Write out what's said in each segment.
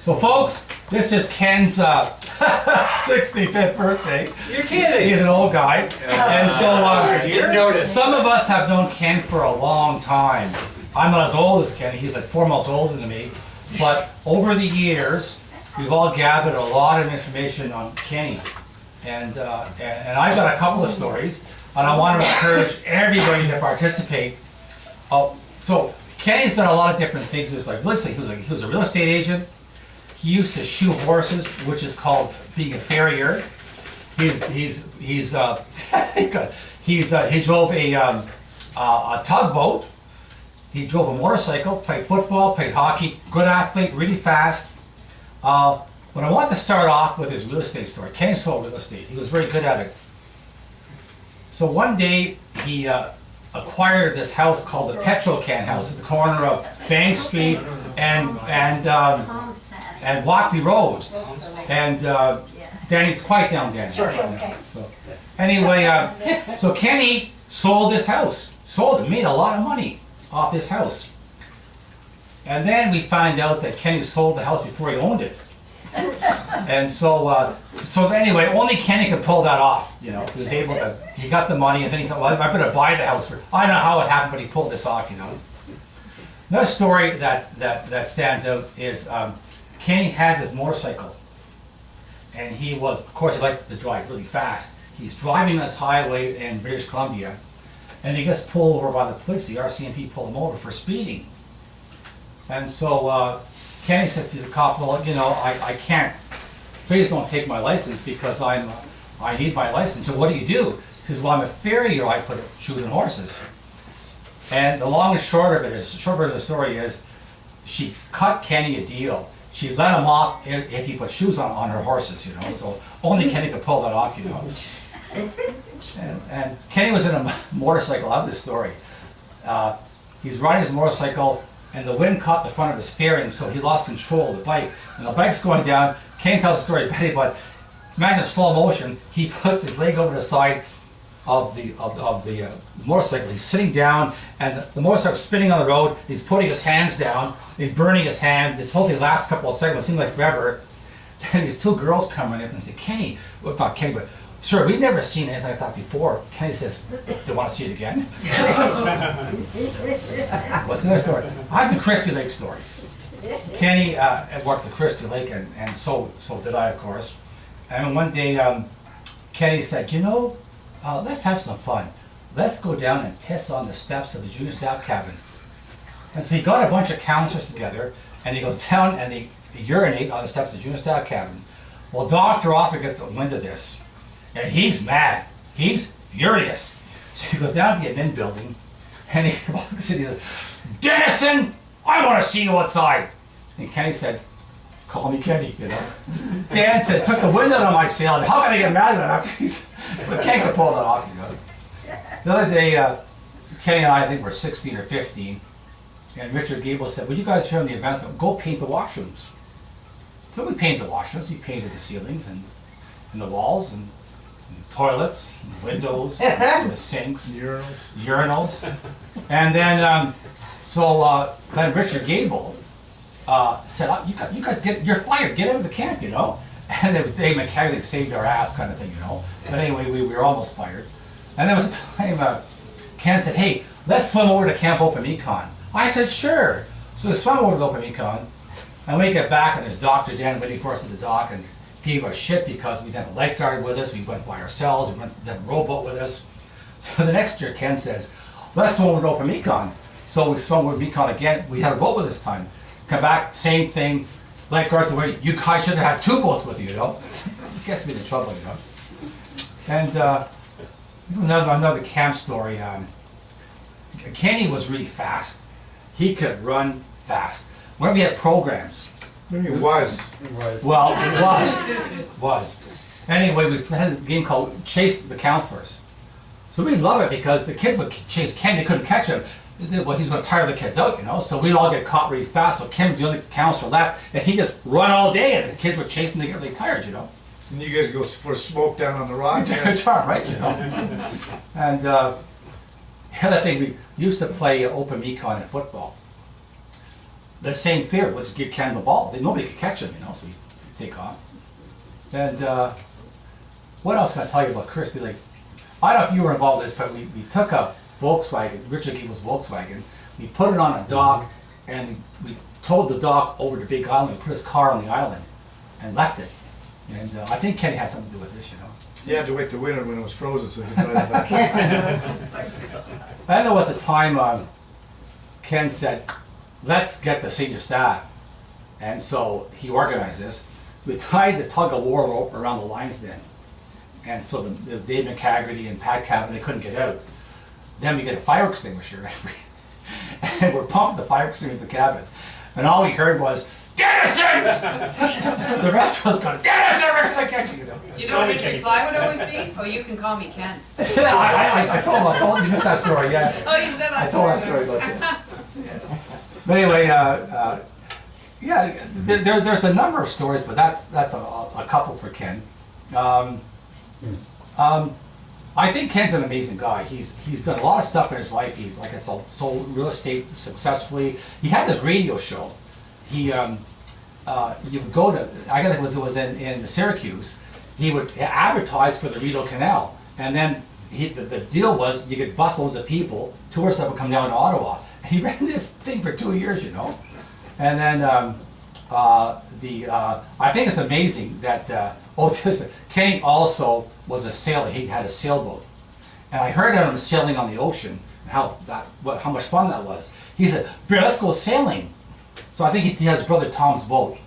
So folks, this is Ken's 65th birthday. You're kidding. He's an old guy. And so didn't notice. some of us have known Ken for a long time. I'm not as old as Ken, he's like 4 months older than me. But over the years, we've all gathered a lot of information on Kenny. And I've got a couple of stories, and I want to encourage everybody to participate. So Kenny's done a lot of different things. It's like, let's say he was a real estate agent. He used to shoe horses, which is called being a farrier. He drove a tugboat. He drove a motorcycle, played football, played hockey, good athlete, really fast. But I want to start off with his real estate story. Kenny sold real estate. He was very good at it. So one day he acquired this house called the Petrocan House at the corner of Bank Street and Walkley Road. And Danny, it's quiet down, Danny. Okay. So anyway, so Kenny sold this house. Sold it, made a lot of money off this house. And then we find out that Kenny sold the house before he owned it. And so anyway, only Kenny could pull that off, you know. So he was able to, he got the money, and then he said, well, I better buy the house for, I don't know how it happened, but he pulled this off, you know. Another story that stands out is Kenny had this motorcycle. And he was, of course, he liked to drive really fast. He's driving this highway in British Columbia, and he gets pulled over by the police. The RCMP pulled him over for speeding. And so Kenny says to the cop, well, you know, I can't, please don't take my license because I need my license. So what do? He says, well, I'm a farrier, I put shoes on horses. And the long and short of it is, the short version of the story is, she cut Kenny a deal. She let him off if he put shoes on her horses, you know, so only Kenny could pull that off, you know. And Kenny was in a motorcycle, I love this story. He's riding his motorcycle, and the wind caught the front of his fairing, so he lost control of the bike. And the bike's going down. Kenny tells the story, Betty, but imagine slow motion. He puts his leg over the side of the motorcycle. He's sitting down, and the motorcycle's spinning on the road. He's putting his hands down. He's burning his hands. This whole thing lasts a couple of seconds. It seemed like forever. Then these two girls come running up and say, Kenny, well, not Kenny, but sir, we've never seen anything like that before. Kenny says, do you want to see it again? What's another story? I have the Christie Lake stories. Kenny worked at Christie Lake, and so did I, of course. And one day, Kenny said, you know, let's have some fun. Let's go down and piss on the steps of the junior staff cabin. And so he got a bunch of counselors together, and he goes down and they urinate on the steps of the junior staff cabin. Well, Dr. Offer gets wind of this, and he's mad. He's furious. So he goes down to the admin building, and he walks in and he says, Dennison, I want to see you outside. And Kenny said, call me Kenny, you know. Dan said, took the wind out of my sail, and how can I get mad at him after he's, but Kenny could pull that off, you know. The other day, Kenny and I think we're 16 or 15, and Richard Gable said, well, you guys here on the event, go paint the washrooms. So we painted the washrooms. He painted the ceilings and the walls and the toilets, and the windows, and the sinks, urinals. And then, then Richard Gable said, you guys you're fired, get out of the camp, you know. And it was Dave McCagley saved our ass kind of thing, you know. But anyway, we were almost fired. And there was a time Ken said, hey, let's swim over to Camp Opemikon. I said, sure. So we swam over to Opemikon, and we get back, and there's Dr. Dan waiting for us at the dock, and gave us shit because we didn't have a lifeguard with us, we went by ourselves, we didn't have a rowboat with us. So the next year, Ken says, let's swim over to Opemikon. So we swam over to Opemikon again, we had a boat with us this time. Come back, same thing, lifeguards are waiting, you guys should have had 2 boats with you, you know? It gets me in trouble, you know? And another camp story, Kenny was really fast. He could run fast. Whenever we had programs. It was. Well, it was. Anyway, we had a game called Chase the Counselors. So we love it because the kids would chase Ken, they couldn't catch him. They said, well, he's going to tire the kids out, you know, so we'd all get caught really fast. So Ken's the only counselor left, and he just run all day, and the kids were chasing, they get really tired, you know. And you guys go for a smoke down on the rock. Right, you know. And the other thing, we used to play Opemikon in football. the same fear, we'll just give Ken the ball. Nobody could catch him, you know, so we take off. And what else can I tell you about Christie Lake? I don't know if you were involved in this, but we took a Volkswagen, Richard Gable's Volkswagen, we put it on a dock, and we towed the dock over to Big Island, we put his car on the island, and left it. And I think Kenny had something to do with this, you know. You had to wait till winter when it was frozen so you could drive it back. I know was the time Ken said, let's get the senior staff. And so he organized this. We tied the tug of war rope around the lines then. And so the Dave McCaggerty and Pat Cavan, they couldn't get out. Then we get a fire extinguisher. And we're pumping the fire extinguisher in the cabin. And all we heard was, Dennison! The rest of us going, Dennison, we're gonna catch you, you know. Do you know what his reply would always be? Oh, you can call me Ken. I told him, you missed that story, yeah. Oh, you said that. I told that story about you. But anyway, yeah, there's a number of stories, but that's a couple for Ken. I think Ken's an amazing guy. He's done a lot of stuff in his life. He's, like I said, sold real estate successfully. He had this radio show. He you would go to, I guess it was in Syracuse. He would advertise for the Rideau Canal, and then the deal was you could bus loads of people, tourists that would come down to Ottawa. He ran this thing for 2 years, you know, and then I think it's amazing that Kenny also was a sailor. He had a sailboat, and I heard of him sailing on the ocean and how much fun that was. He said, "Bear, let's go sailing." So I think he had his brother Tom's boat,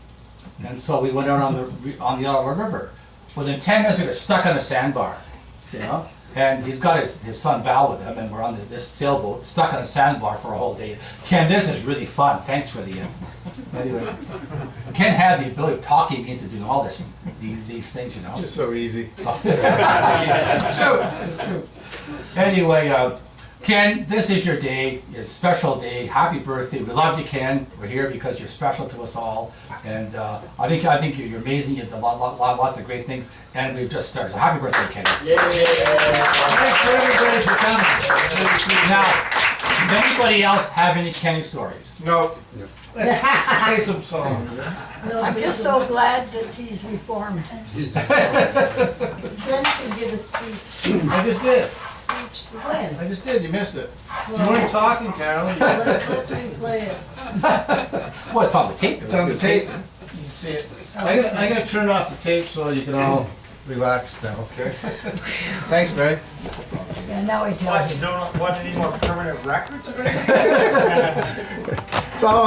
and so we went out on the Ottawa River. Within 10 minutes, we got stuck on a sandbar, you know. And he's got his son Val with him, and we're on this sailboat, stuck on a sandbar for a whole day. Ken, this is really fun. Thanks for the. Anyway, Ken had the ability of talking me into doing all these things, you know. Just so easy. It's true. It's true. Anyway, Ken, this is your day, your special day. Happy birthday. We love you, Ken. We're here because you're special to us all. And I think you're amazing. You've done lots of great things. And we've just started. So happy birthday, Ken. Thanks for everybody for coming. Now, does anybody else have any Kenny stories? No. Let's play some songs. I'm just so glad that he's reformed. Jen can give a speech. I just did. Speech to when? I just did. You missed it. You weren't talking, Carol. Let's replay it. Well, it's on the tape. It's on the tape. You can see it. I'm gonna turn off the tape so you can all relax now, okay? Thanks, Barry. Yeah, now I tell What, you. you don't want any more permanent records or anything? It's all